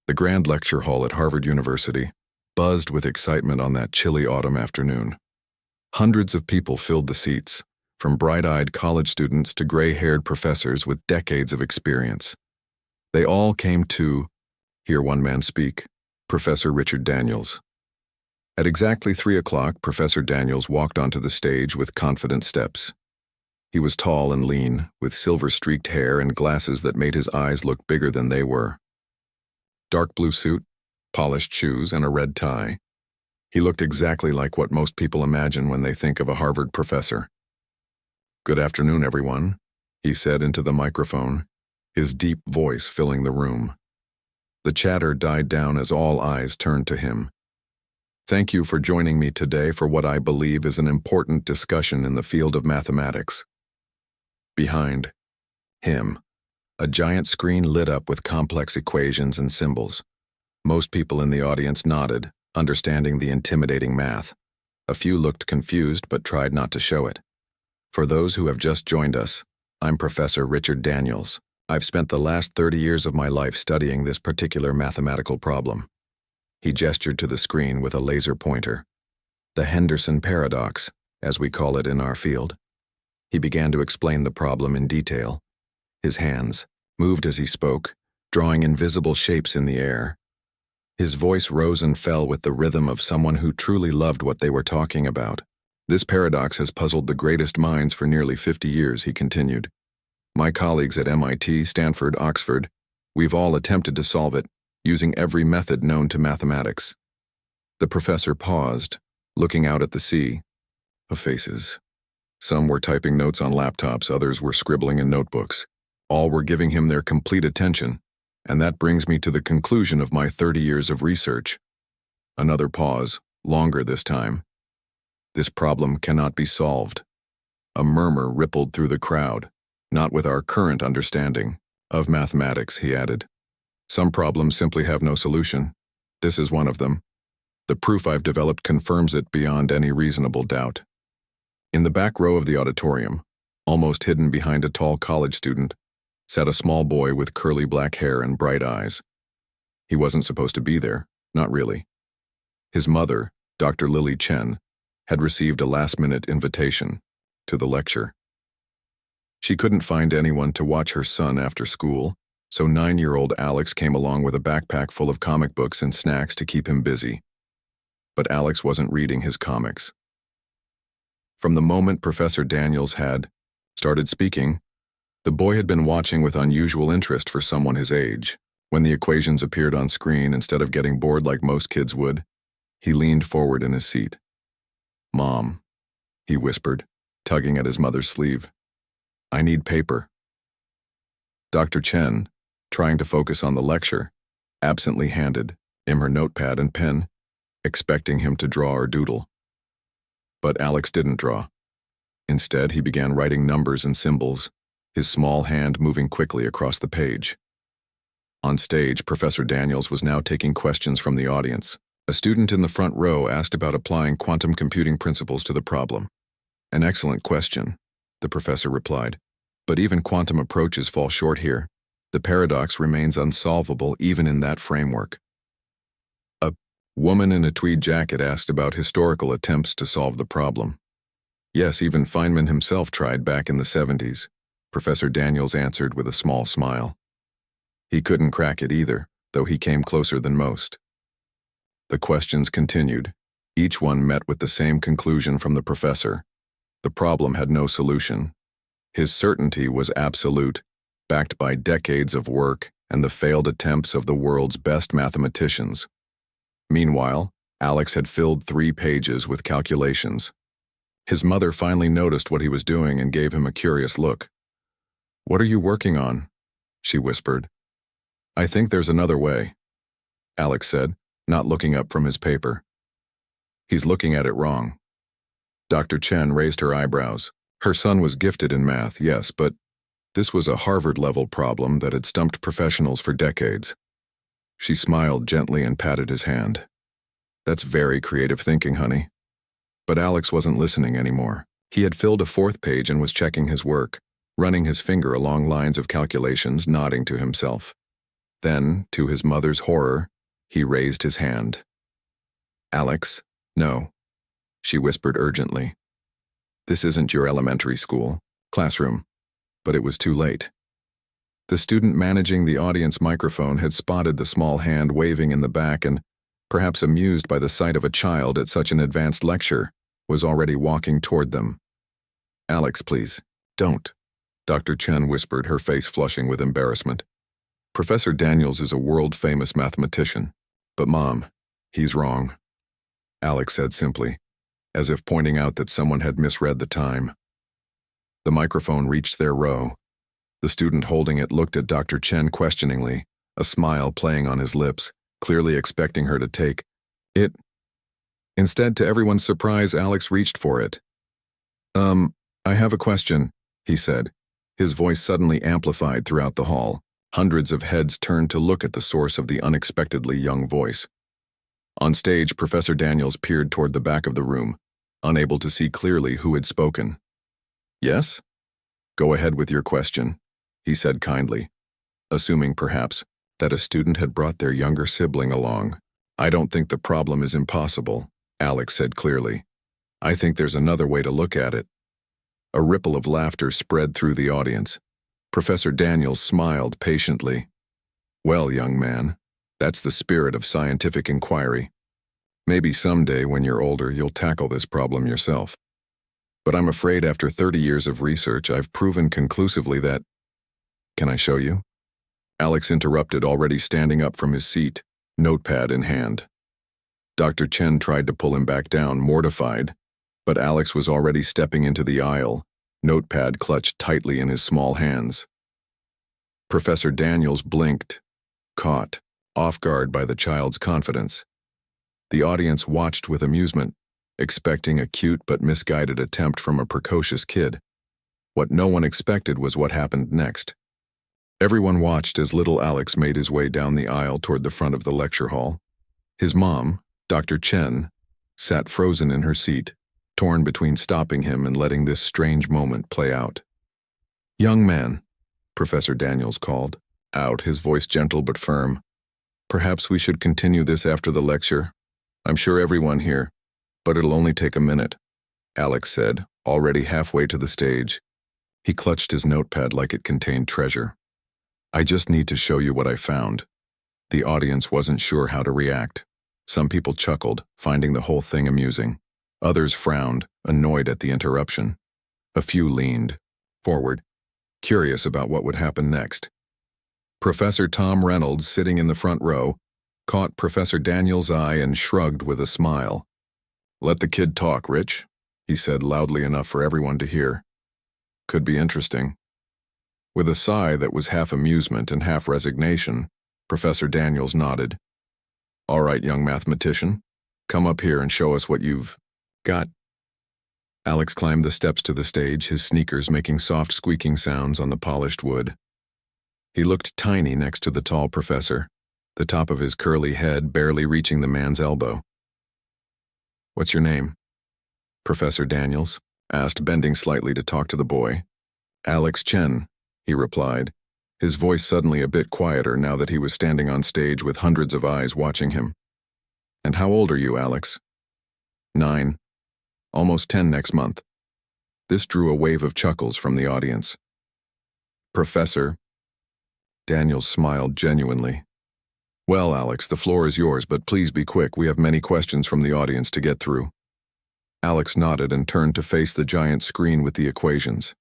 The grand lecture hall at Harvard University buzzed with excitement on that chilly autumn afternoon. Hundreds of people filled the seats, from bright-eyed college students to gray-haired professors with decades of experience. They all came to hear one man speak, Professor Richard Daniels. At exactly 3 o'clock, Professor Daniels walked onto the stage with confident steps. He was tall and lean, with silver-streaked hair and glasses that made his eyes look bigger than they were. Dark blue suit, polished shoes, and a red tie. He looked exactly like what most people imagine when they think of a Harvard professor. "Good afternoon, everyone," he said into the microphone, his deep voice filling the room. The chatter died down as all eyes turned to him. "Thank you for joining me today for what I believe is an important discussion in the field of mathematics." Behind him, a giant screen lit up with complex equations and symbols. Most people in the audience nodded, understanding the intimidating math. A few looked confused but tried not to show it. For those who have just joined us, I'm Professor Richard Daniels. I've spent the last 30 years of my life studying this particular mathematical problem. He gestured to the screen with a laser pointer. The Henderson paradox, as we call it in our field. He began to explain the problem in detail. His hands moved as he spoke, drawing invisible shapes in the air. His voice rose and fell with the rhythm of someone who truly loved what they were talking about. "This paradox has puzzled the greatest minds for nearly 50 years, he continued. "My colleagues at MIT, Stanford, Oxford, we've all attempted to solve it, using every method known to mathematics." The professor paused, looking out at the sea of faces. Some were typing notes on laptops, others were scribbling in notebooks. All were giving him their complete attention, and that brings me to the conclusion of my 30 years of research. Another pause, longer this time. "This problem cannot be solved." A murmur rippled through the crowd. "Not with our current understanding of mathematics," he added. "Some problems simply have no solution. This is one of them. The proof I've developed confirms it beyond any reasonable doubt." In the back row of the auditorium, almost hidden behind a tall college student, sat a small boy with curly black hair and bright eyes. He wasn't supposed to be there, not really. His mother, Dr. Lily Chen, had received a last-minute invitation to the lecture. She couldn't find anyone to watch her son after school, so 9-year-old Alex came along with a backpack full of comic books and snacks to keep him busy. But Alex wasn't reading his comics. From the moment Professor Daniels had started speaking, the boy had been watching with unusual interest for someone his age. When the equations appeared on screen, instead of getting bored like most kids would, he leaned forward in his seat. "Mom," he whispered, tugging at his mother's sleeve. "I need paper." Dr. Chen, trying to focus on the lecture, absently handed him her notepad and pen, expecting him to draw or doodle. But Alex didn't draw. Instead, he began writing numbers and symbols, his small hand moving quickly across the page. On stage, Professor Daniels was now taking questions from the audience. A student in the front row asked about applying quantum computing principles to the problem. "An excellent question," the professor replied. "But even quantum approaches fall short here. The paradox remains unsolvable even in that framework." A woman in a tweed jacket asked about historical attempts to solve the problem. "Yes, even Feynman himself tried back in the 70s, Professor Daniels answered with a small smile. He couldn't crack it either, though he came closer than most. The questions continued. Each one met with the same conclusion from the professor. The problem had no solution. His certainty was absolute, backed by decades of work and the failed attempts of the world's best mathematicians. Meanwhile, Alex had filled 3 pages with calculations. His mother finally noticed what he was doing and gave him a curious look. "What are you working on?" she whispered. "I think there's another way," Alex said, not looking up from his paper. "He's looking at it wrong." Dr. Chen raised her eyebrows. Her son was gifted in math, yes, but this was a Harvard-level problem that had stumped professionals for decades. She smiled gently and patted his hand. "That's very creative thinking, honey." But Alex wasn't listening anymore. He had filled a 4th page and was checking his work, running his finger along lines of calculations, nodding to himself. Then, to his mother's horror, he raised his hand. "Alex, no," she whispered urgently. "This isn't your elementary school classroom." But it was too late. The student managing the audience microphone had spotted the small hand waving in the back and, perhaps amused by the sight of a child at such an advanced lecture, was already walking toward them. "Alex, please, don't," Dr. Chen whispered, her face flushing with embarrassment. "Professor Daniels is a world-famous mathematician, but Mom, he's wrong," Alex said simply, as if pointing out that someone had misread the time. The microphone reached their row. The student holding it looked at Dr. Chen questioningly, a smile playing on his lips, clearly expecting her to take it. Instead, to everyone's surprise, Alex reached for it. I have a question," he said, his voice suddenly amplified throughout the hall. Hundreds of heads turned to look at the source of the unexpectedly young voice. On stage, Professor Daniels peered toward the back of the room, unable to see clearly who had spoken. "Yes? Go ahead with your question," he said kindly, assuming perhaps that a student had brought their younger sibling along. "I don't think the problem is impossible," Alex said clearly. "I think there's another way to look at it." A ripple of laughter spread through the audience. Professor Daniels smiled patiently. "Well, young man, that's the spirit of scientific inquiry. Maybe someday when you're older you'll tackle this problem yourself. But I'm afraid after 30 years of research I've proven conclusively that—" "Can I show you?" Alex interrupted, already standing up from his seat, notepad in hand. Dr. Chen tried to pull him back down, mortified, but Alex was already stepping into the aisle, notepad clutched tightly in his small hands. Professor Daniels blinked, caught, off guard by the child's confidence. The audience watched with amusement, expecting a cute but misguided attempt from a precocious kid. What no one expected was what happened next. Everyone watched as little Alex made his way down the aisle toward the front of the lecture hall. His mom, Dr. Chen, sat frozen in her seat, torn between stopping him and letting this strange moment play out. "Young man," Professor Daniels called, out, his voice gentle but firm. "Perhaps we should continue this after the lecture. I'm sure everyone here, but it'll only take a minute," Alex said, already halfway to the stage. He clutched his notepad like it contained treasure. "I just need to show you what I found." The audience wasn't sure how to react. Some people chuckled, finding the whole thing amusing. Others frowned, annoyed at the interruption. A few leaned forward, curious about what would happen next. Professor Tom Reynolds, sitting in the front row, caught Professor Daniels' eye and shrugged with a smile. "Let the kid talk, Rich," he said loudly enough for everyone to hear. "Could be interesting." With a sigh that was half amusement and half resignation, Professor Daniels nodded. "All right, young mathematician, come up here and show us what you've got." Alex climbed the steps to the stage, his sneakers making soft squeaking sounds on the polished wood. He looked tiny next to the tall professor, the top of his curly head barely reaching the man's elbow. "What's your name?" Professor Daniels asked, bending slightly to talk to the boy. "Alex Chen," he replied, his voice suddenly a bit quieter now that he was standing on stage with hundreds of eyes watching him. "And how old are you, Alex?" 9. Almost 10 next month." This drew a wave of chuckles from the audience. "Professor," Daniels smiled genuinely. "Well, Alex, the floor is yours, but please be quick. We have many questions from the audience to get through." Alex nodded and turned to face the giant screen with the equations.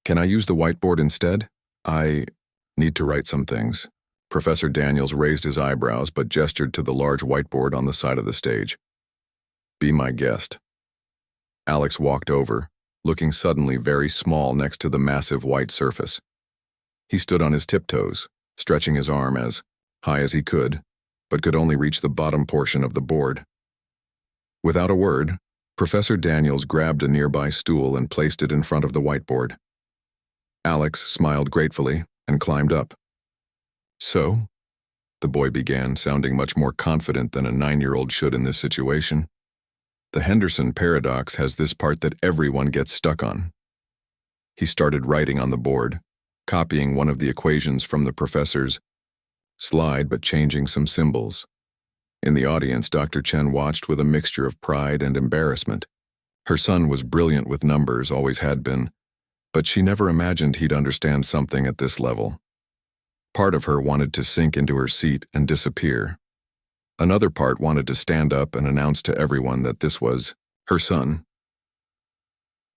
"Can I use the whiteboard instead? I need to write some things." Professor Daniels raised his eyebrows but gestured to the large whiteboard on the side of the stage. "Be my guest." Alex walked over, looking suddenly very small next to the massive white surface. He stood on his tiptoes, stretching his arm as high as he could, but could only reach the bottom portion of the board. Without a word, Professor Daniels grabbed a nearby stool and placed it in front of the whiteboard. Alex smiled gratefully and climbed up. "So?" the boy began, sounding much more confident than a 9-year-old should in this situation. "The Henderson paradox has this part that everyone gets stuck on." He started writing on the board, copying one of the equations from the professor's slide but changing some symbols. In the audience, Dr. Chen watched with a mixture of pride and embarrassment. Her son was brilliant with numbers, always had been, but she never imagined he'd understand something at this level. Part of her wanted to sink into her seat and disappear. Another part wanted to stand up and announce to everyone that this was her son.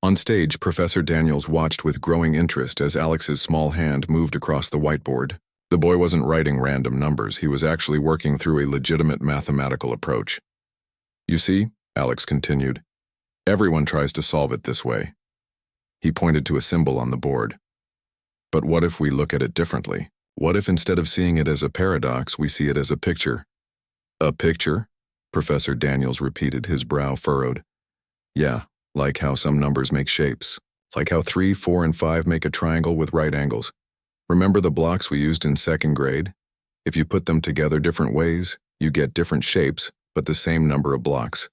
On stage, Professor Daniels watched with growing interest as Alex's small hand moved across the whiteboard. The boy wasn't writing random numbers, he was actually working through a legitimate mathematical approach. You see, Alex continued, everyone tries to solve it this way. He pointed to a symbol on the board. But what if we look at it differently? What if instead of seeing it as a paradox, we see it as a picture? A picture? Professor Daniels repeated, his brow furrowed. Yeah, like how some numbers make shapes. Like how 3, 4, and 5 make a triangle with right angles. Remember the blocks we used in second grade? If you put them together different ways, you get different shapes, but the same number of blocks.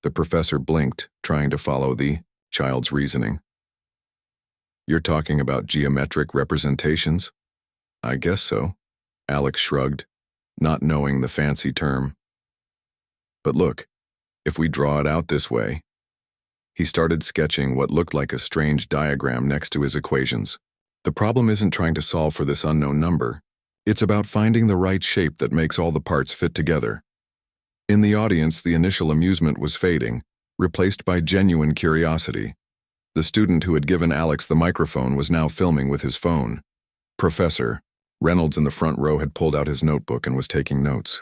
The professor blinked, trying to follow the child's reasoning. You're talking about geometric representations? I guess so. Alex shrugged, not knowing the fancy term. But look, if we draw it out this way. He started sketching what looked like a strange diagram next to his equations. The problem isn't trying to solve for this unknown number. It's about finding the right shape that makes all the parts fit together. In the audience, the initial amusement was fading, replaced by genuine curiosity. The student who had given Alex the microphone was now filming with his phone. Professor Reynolds in the front row had pulled out his notebook and was taking notes.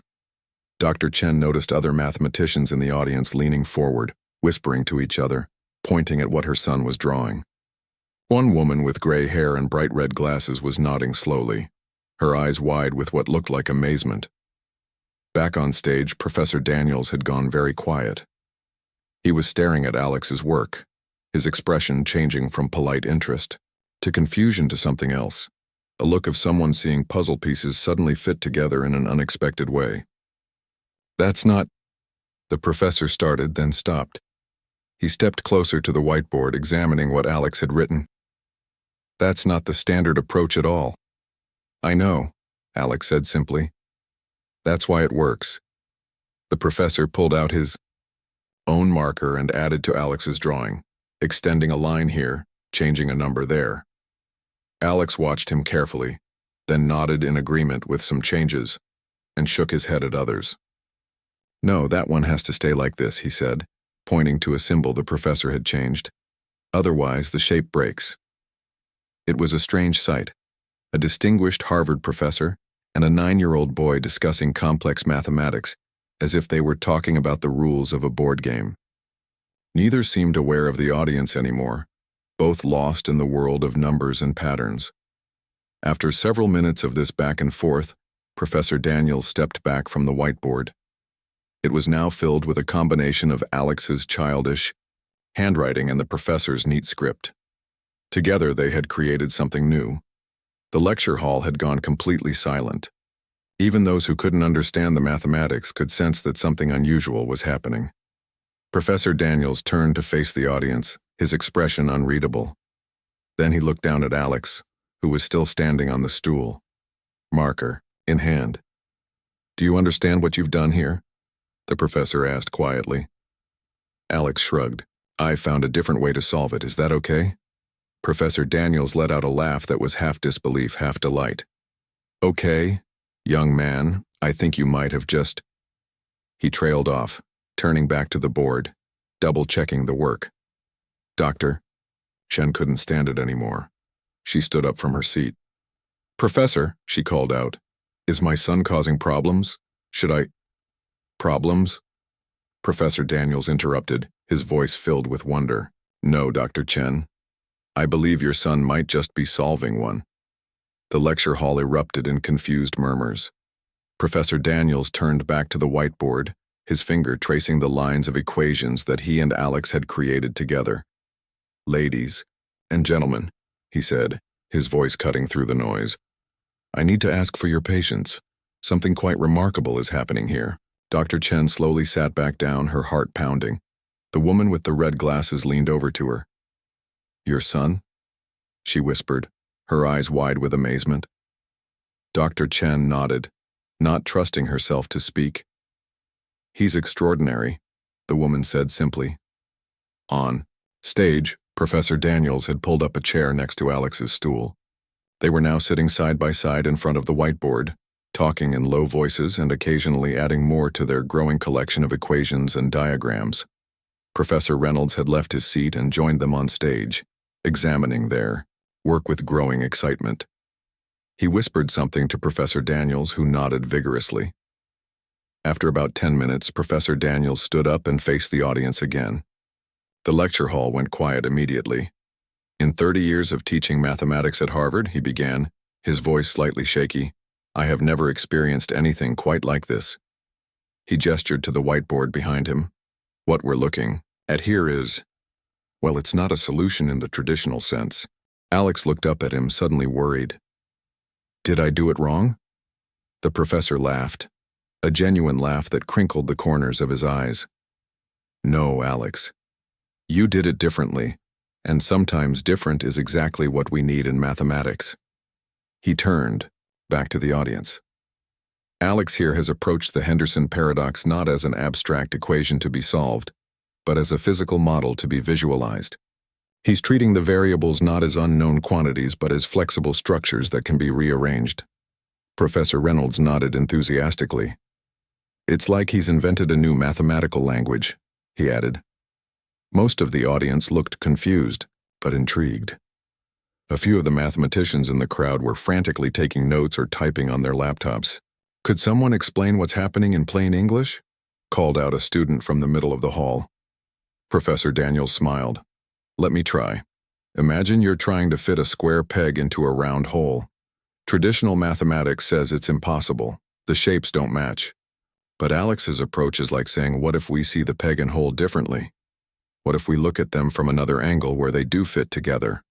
Dr. Chen noticed other mathematicians in the audience leaning forward, whispering to each other, pointing at what her son was drawing. One woman with gray hair and bright red glasses was nodding slowly, her eyes wide with what looked like amazement. Back on stage, Professor Daniels had gone very quiet. He was staring at Alex's work, his expression changing from polite interest to confusion to something else, a look of someone seeing puzzle pieces suddenly fit together in an unexpected way. That's not... The professor started, then stopped. He stepped closer to the whiteboard, examining what Alex had written. That's not the standard approach at all. I know, Alex said simply. That's why it works. The professor pulled out his own marker and added to Alex's drawing, extending a line here, changing a number there. Alex watched him carefully, then nodded in agreement with some changes, and shook his head at others. No, that one has to stay like this, he said, pointing to a symbol the professor had changed. Otherwise, the shape breaks. It was a strange sight. A distinguished Harvard professor and a 9-year-old boy discussing complex mathematics as if they were talking about the rules of a board game. Neither seemed aware of the audience anymore, both lost in the world of numbers and patterns. After several minutes of this back and forth, Professor Daniels stepped back from the whiteboard. It was now filled with a combination of Alex's childish handwriting and the professor's neat script. Together they had created something new. The lecture hall had gone completely silent. Even those who couldn't understand the mathematics could sense that something unusual was happening. Professor Daniels turned to face the audience, his expression unreadable. Then he looked down at Alex, who was still standing on the stool, marker in hand. Do you understand what you've done here? The professor asked quietly. Alex shrugged. I found a different way to solve it. Is that okay? Professor Daniels let out a laugh that was half disbelief, half delight. Okay, young man, I think you might have just... He trailed off, turning back to the board, double-checking the work. Doctor? Chen couldn't stand it anymore. She stood up from her seat. Professor, she called out, is my son causing problems? Should I... Problems? Professor Daniels interrupted, his voice filled with wonder. No, Dr. Chen. I believe your son might just be solving one. The lecture hall erupted in confused murmurs. Professor Daniels turned back to the whiteboard, his finger tracing the lines of equations that he and Alex had created together. Ladies and gentlemen, he said, his voice cutting through the noise. I need to ask for your patience. Something quite remarkable is happening here. Dr. Chen slowly sat back down, her heart pounding. The woman with the red glasses leaned over to her. Your son? She whispered, her eyes wide with amazement. Dr. Chen nodded, not trusting herself to speak. "He's extraordinary," the woman said simply. On stage, Professor Daniels had pulled up a chair next to Alex's stool. They were now sitting side by side in front of the whiteboard, talking in low voices and occasionally adding more to their growing collection of equations and diagrams. Professor Reynolds had left his seat and joined them on stage, examining their work with growing excitement. He whispered something to Professor Daniels, who nodded vigorously. After about 10 minutes, Professor Daniels stood up and faced the audience again. The lecture hall went quiet immediately. "In 30 years of teaching mathematics at Harvard," he began, his voice slightly shaky, "I have never experienced anything quite like this." He gestured to the whiteboard behind him. "What we're looking at here is, well, it's not a solution in the traditional sense." Alex looked up at him, suddenly worried. "Did I do it wrong?" The professor laughed, a genuine laugh that crinkled the corners of his eyes. "No, Alex. You did it differently, and sometimes different is exactly what we need in mathematics." He turned back to the audience. "Alex here has approached the Henderson paradox not as an abstract equation to be solved, but as a physical model to be visualized. He's treating the variables not as unknown quantities but as flexible structures that can be rearranged." Professor Reynolds nodded enthusiastically. "It's like he's invented a new mathematical language," he added. Most of the audience looked confused, but intrigued. A few of the mathematicians in the crowd were frantically taking notes or typing on their laptops. "Could someone explain what's happening in plain English?" called out a student from the middle of the hall. Professor Daniels smiled. "Let me try. Imagine you're trying to fit a square peg into a round hole. Traditional mathematics says it's impossible. The shapes don't match. But Alex's approach is like saying, what if we see the peg and hole differently? What if we look at them from another angle where they do fit together?"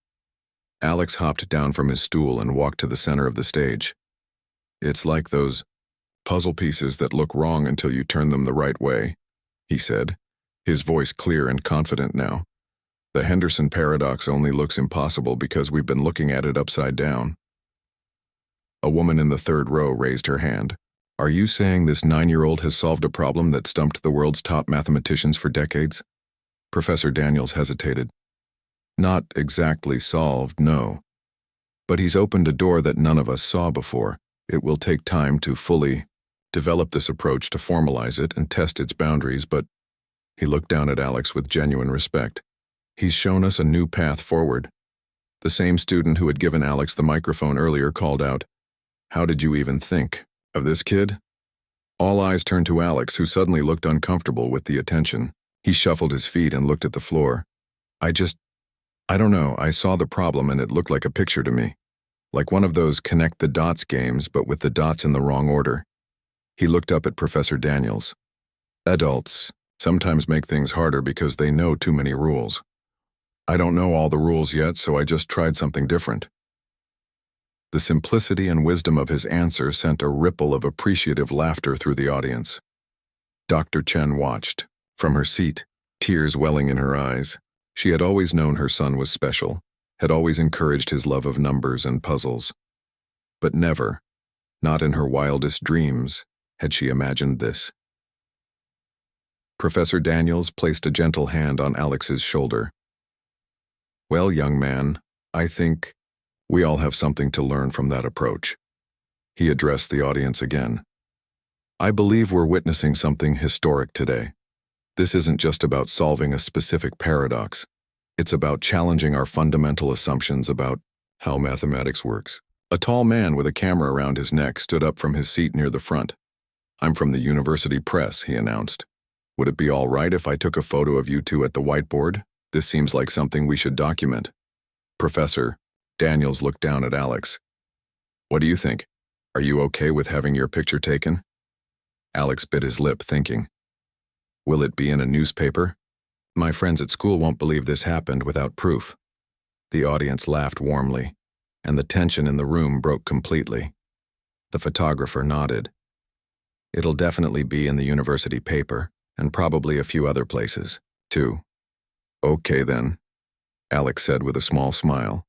Alex hopped down from his stool and walked to the center of the stage. "It's like those puzzle pieces that look wrong until you turn them the right way," he said, his voice clear and confident now. "The Henderson paradox only looks impossible because we've been looking at it upside down." A woman in the third row raised her hand. "Are you saying this 9-year-old has solved a problem that stumped the world's top mathematicians for decades?" Professor Daniels hesitated. "Not exactly solved, no. But he's opened a door that none of us saw before. It will take time to fully develop this approach, to formalize it and test its boundaries, but—" He looked down at Alex with genuine respect. "He's shown us a new path forward." The same student who had given Alex the microphone earlier called out, "How did you even think of this kid?" All eyes turned to Alex, who suddenly looked uncomfortable with the attention. He shuffled his feet and looked at the floor. I don't know, I saw the problem and it looked like a picture to me. Like one of those connect the dots games, but with the dots in the wrong order." He looked up at Professor Daniels. "Adults sometimes make things harder because they know too many rules. I don't know all the rules yet, so I just tried something different." The simplicity and wisdom of his answer sent a ripple of appreciative laughter through the audience. Dr. Chen watched from her seat, tears welling in her eyes. She had always known her son was special, had always encouraged his love of numbers and puzzles. But never, not in her wildest dreams, had she imagined this. Professor Daniels placed a gentle hand on Alex's shoulder. "Well, young man, I think we all have something to learn from that approach." He addressed the audience again. "I believe we're witnessing something historic today. This isn't just about solving a specific paradox. It's about challenging our fundamental assumptions about how mathematics works." A tall man with a camera around his neck stood up from his seat near the front. "I'm from the university press," he announced. "Would it be all right if I took a photo of you two at the whiteboard? This seems like something we should document." Professor Daniels looked down at Alex. "What do you think? Are you okay with having your picture taken?" Alex bit his lip, thinking. "Will it be in a newspaper? My friends at school won't believe this happened without proof." The audience laughed warmly, and the tension in the room broke completely. The photographer nodded. "It'll definitely be in the university paper, and probably a few other places, too." "Okay then," Alex said with a small smile.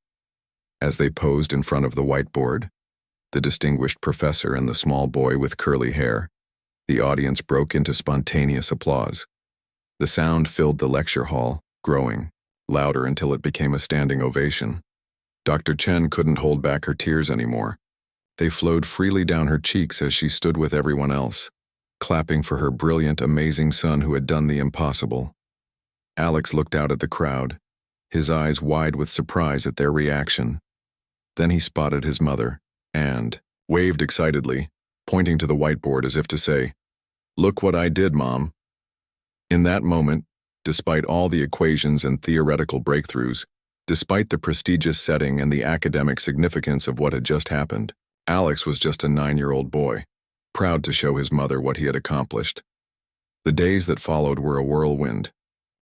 As they posed in front of the whiteboard, the distinguished professor and the small boy with curly hair. The audience broke into spontaneous applause. The sound filled the lecture hall, growing louder until it became a standing ovation. Dr. Chen couldn't hold back her tears anymore. They flowed freely down her cheeks as she stood with everyone else, clapping for her brilliant, amazing son who had done the impossible. Alex looked out at the crowd, his eyes wide with surprise at their reaction. Then he spotted his mother and waved excitedly, pointing to the whiteboard as if to say, "Look what I did, Mom." In that moment, despite all the equations and theoretical breakthroughs, despite the prestigious setting and the academic significance of what had just happened, Alex was just a 9-year-old boy, proud to show his mother what he had accomplished. The days that followed were a whirlwind.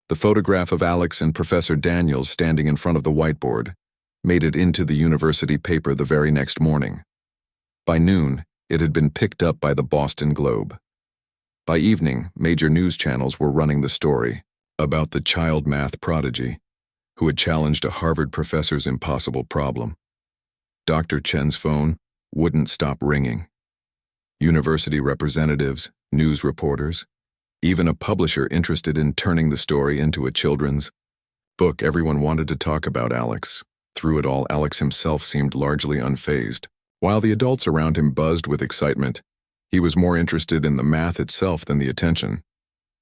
The photograph of Alex and Professor Daniels standing in front of the whiteboard made it into the university paper the very next morning. By noon, it had been picked up by the Boston Globe. By evening, major news channels were running the story about the child math prodigy who had challenged a Harvard professor's impossible problem. Dr. Chen's phone wouldn't stop ringing. University representatives, news reporters, even a publisher interested in turning the story into a children's book. Everyone wanted to talk about Alex. Through it all, Alex himself seemed largely unfazed. While the adults around him buzzed with excitement, he was more interested in the math itself than the attention.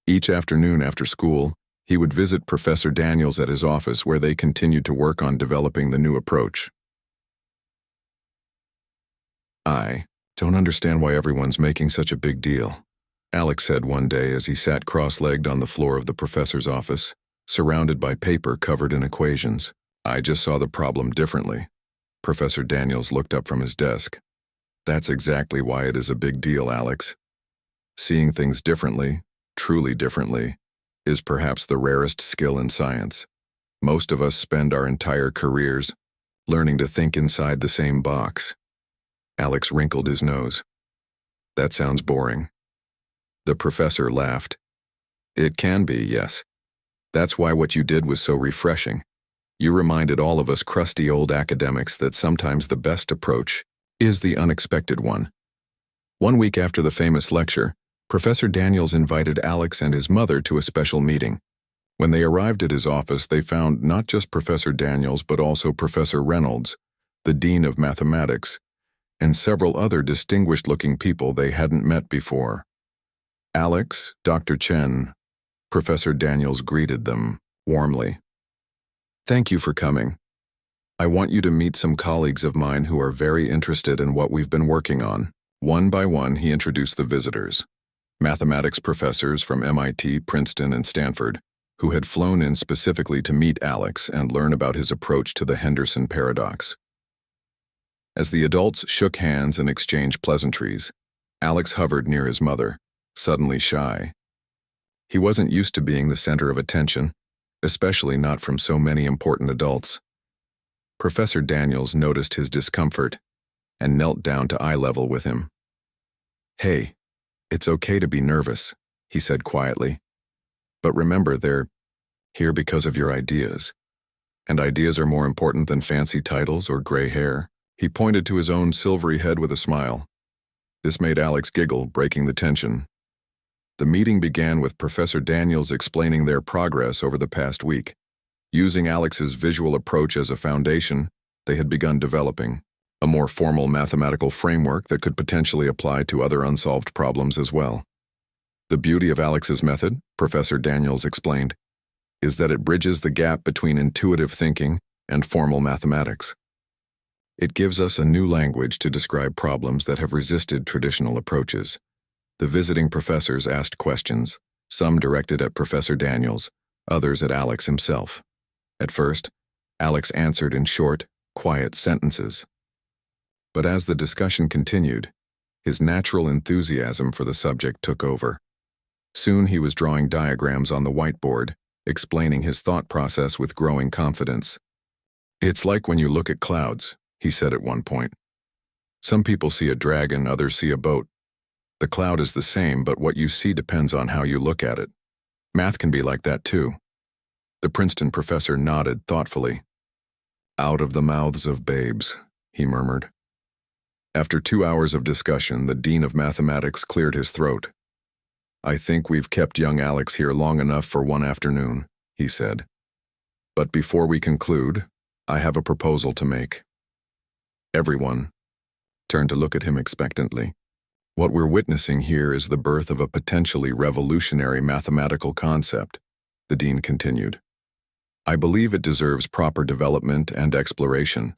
Each afternoon after school, he would visit Professor Daniels at his office where they continued to work on developing the new approach. "I don't understand why everyone's making such a big deal," Alex said one day as he sat cross-legged on the floor of the professor's office, surrounded by paper covered in equations. "I just saw the problem differently." Professor Daniels looked up from his desk. "That's exactly why it is a big deal, Alex. Seeing things differently, truly differently, is perhaps the rarest skill in science. Most of us spend our entire careers learning to think inside the same box." Alex wrinkled his nose. "That sounds boring." The professor laughed. "It can be, yes. That's why what you did was so refreshing. You reminded all of us crusty old academics that sometimes the best approach is the unexpected one." 1 week after the famous lecture, Professor Daniels invited Alex and his mother to a special meeting. When they arrived at his office, they found not just Professor Daniels but also Professor Reynolds, the Dean of Mathematics, and several other distinguished-looking people they hadn't met before. "Alex, Dr. Chen," Professor Daniels greeted them warmly. "Thank you for coming. I want you to meet some colleagues of mine who are very interested in what we've been working on." One by one, he introduced the visitors. Mathematics professors from MIT, Princeton, and Stanford, who had flown in specifically to meet Alex and learn about his approach to the Henderson paradox. As the adults shook hands and exchanged pleasantries, Alex hovered near his mother, suddenly shy. He wasn't used to being the center of attention, especially not from so many important adults. Professor Daniels noticed his discomfort and knelt down to eye level with him. "Hey, it's okay to be nervous," he said quietly. "But remember, they're here because of your ideas. And ideas are more important than fancy titles or gray hair." He pointed to his own silvery head with a smile. This made Alex giggle, breaking the tension. The meeting began with Professor Daniels explaining their progress over the past week. Using Alex's visual approach as a foundation, they had begun developing a more formal mathematical framework that could potentially apply to other unsolved problems as well. "The beauty of Alex's method," Professor Daniels explained, "is that it bridges the gap between intuitive thinking and formal mathematics. It gives us a new language to describe problems that have resisted traditional approaches." The visiting professors asked questions, some directed at Professor Daniels, others at Alex himself. At first, Alex answered in short, quiet sentences. But as the discussion continued, his natural enthusiasm for the subject took over. Soon he was drawing diagrams on the whiteboard, explaining his thought process with growing confidence. "It's like when you look at clouds," he said at one point. "Some people see a dragon, others see a boat. The cloud is the same, but what you see depends on how you look at it. Math can be like that too." The Princeton professor nodded thoughtfully. "Out of the mouths of babes," he murmured. After 2 hours of discussion, the Dean of Mathematics cleared his throat. "I think we've kept young Alex here long enough for one afternoon," he said. "But before we conclude, I have a proposal to make." Everyone turned to look at him expectantly. "What we're witnessing here is the birth of a potentially revolutionary mathematical concept," the Dean continued. "I believe it deserves proper development and exploration.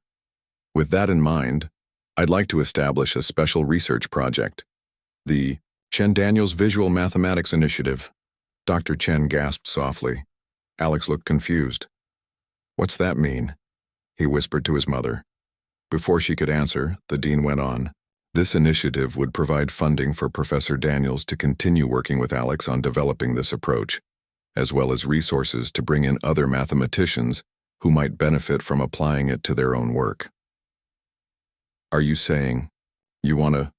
With that in mind, I'd like to establish a special research project, the Chen Daniels Visual Mathematics Initiative." Dr. Chen gasped softly. Alex looked confused. "What's that mean?" he whispered to his mother. Before she could answer, the Dean went on. "This initiative would provide funding for Professor Daniels to continue working with Alex on developing this approach, as well as resources to bring in other mathematicians who might benefit from applying it to their own work." "Are you saying you want to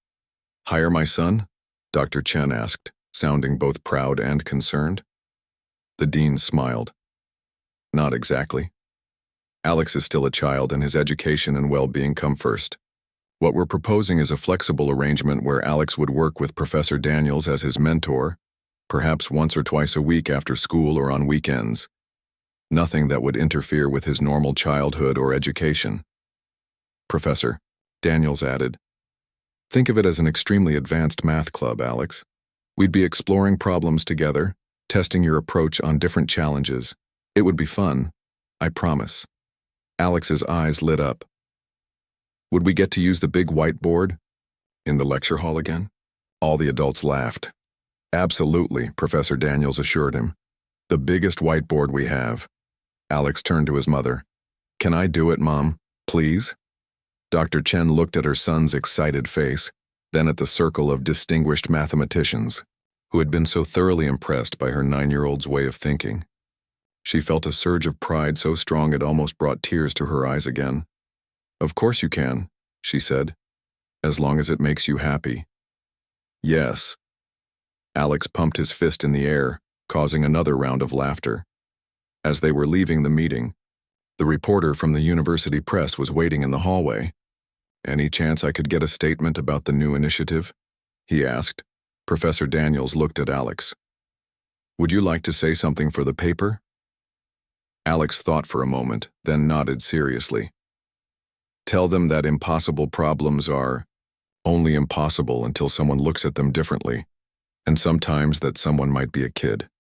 hire my son?" Dr. Chen asked, sounding both proud and concerned. The Dean smiled. "Not exactly. Alex is still a child and his education and well-being come first. What we're proposing is a flexible arrangement where Alex would work with Professor Daniels as his mentor, perhaps once or twice a week after school or on weekends. Nothing that would interfere with his normal childhood or education." "Professor," Daniels added, "think of it as an extremely advanced math club, Alex. We'd be exploring problems together, testing your approach on different challenges. It would be fun, I promise." Alex's eyes lit up. "Would we get to use the big whiteboard in the lecture hall again?" All the adults laughed. "Absolutely," Professor Daniels assured him. "The biggest whiteboard we have." Alex turned to his mother. "Can I do it, Mom? Please?" Dr. Chen looked at her son's excited face, then at the circle of distinguished mathematicians, who had been so thoroughly impressed by her 9-year-old's way of thinking. She felt a surge of pride so strong it almost brought tears to her eyes again. "Of course you can," she said, "as long as it makes you happy." "Yes." Alex pumped his fist in the air, causing another round of laughter. As they were leaving the meeting, the reporter from the university press was waiting in the hallway. "Any chance I could get a statement about the new initiative?" he asked. Professor Daniels looked at Alex. "Would you like to say something for the paper?" Alex thought for a moment, then nodded seriously. "Tell them that impossible problems are only impossible until someone looks at them differently, and sometimes that someone might be a kid."